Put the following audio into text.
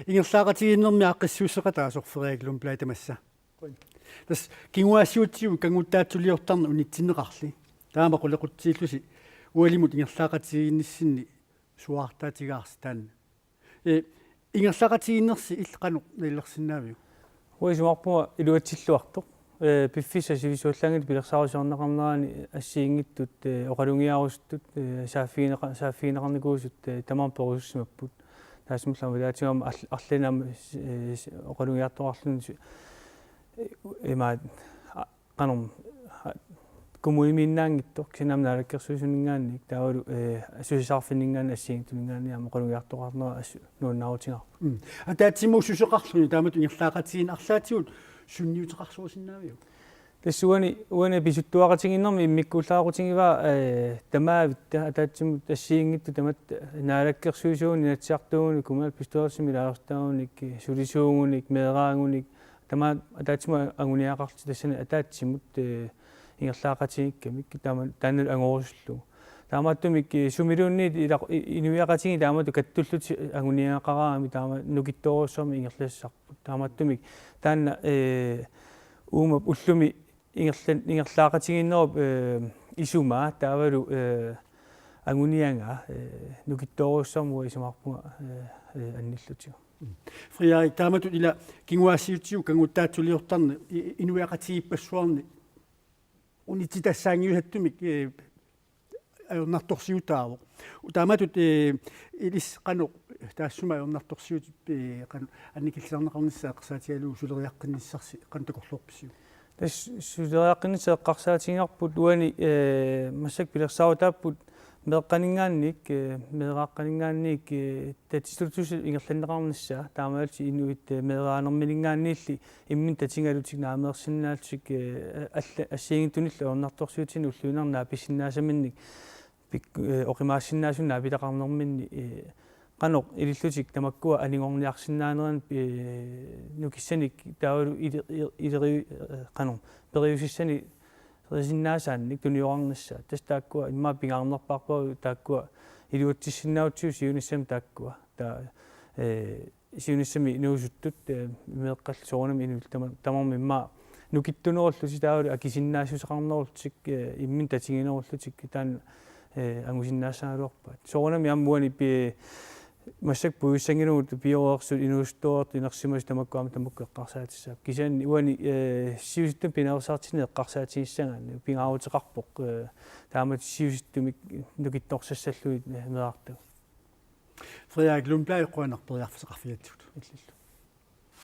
ингерлаагатигиннэрми аққиссуусеқатаа сорфериаглум плаатамасса тас кингуассуутсиу кангуттаатсулиортарна унитсиннеқарли таама қулеқутсииллуси уалимут ингерлаагатигинниссинни суартаатигаарс таанна ингерлаагатигиннерси иллеқану наллерсинаавиу уисумарпуа илуатсиллуартоқ пиффиса сивисууллангит пилерсаарусорнеқарнерани ассиингиттут оқалунгиаруссуттут сааффиинеқарникуусут тамаан перуссимаппут таасмуллама таатигам арлинам оқалунгиартоқарлун има канум комуиминнаангиттоқ кинамнаалаккерсуусунингаанник таавалу асусисаарфиннингаан ассиингтунингаани ама оқалунгиартоқарнера нууннаавутингар атаатсимуу сусеқарлуни таамат ингерлаагатигин арлаатигут сунниутеқарсуусиннаавиу тассуани уани писуттуақатигиннэрми иммиккууллаарутингива тамаавитта атаатсиму тассиингитту тамат наалаккерсуусууни натсиартууни кумал пистуарсими лаартауник сулисуунгуник меераангуник тамаа атаатсиму агуниақарти тассани атаатсимут ингерлаақатигиккамик таама тааннал ангоруссуллу таамааттумик сумилуунни инуиақатиги таамату каттуллут агуниақараами таама нукитторуссами ингерлассарпут таамааттумик таанна уума уллуми ингерлаақатигиннеруп исумаа таавалу агунианга нукитторуссармуа исумарпуга анниллутиу фриаи таамату ила кингуассиутсиу кангуттаатсулиортарни инуиақатигиппассуарни унититассаангиусаттумик аернарторсиутаавоқ тааматут илис қано таассума аернарторсиут қано анникиллернеқарниссаа қарсаатигалуу сулериаққинниссарси қантакорлуорписиу тас сулериаққинниссаа қарсаатингарпут уани массак пилерсаавутааппут меэққанингаанник меэрааққанингаанник татистутус ингерланнеқарнissaа таамаалти инуит меэраанермилингаанниилли иммин татингалутик наамеерсиннаалтик ассиингтунилла орнарторсуутини уллуинарнаа писсиннаасаминник оқимаассиннаасуннаа пилеқарнерминни qanoq ilillutik tamakkua aningorniarsinnaanеран nukissani taavalu ileri qanum periusissani resinnaasaanik tuniorarnissa tas taakkua imma pingaarnerparparu taakkua iluutissinnautius siunissam taakkua ta siunissami inuusuttut meeqqall soornam inul tamarmi imma nukittunerullusi taavalu akisinnaasuseqarnerultik immin tatinginerullutik taan angusinnaassaaluarpaat soornami ammuani pi масак буйсангинуут биоорсут инустоорт инерсимас тамаккуама тамаккуэққарсаатиссаап кисаани уани сиуситтум пинаарсаартини эққарсаатиссангаани пингаавутеқарпоқ таамат сиуситтумик нукитторсассаллуит мераарту фриаак лумплаи қуанарпериарфисеқарфиатсут иллиллу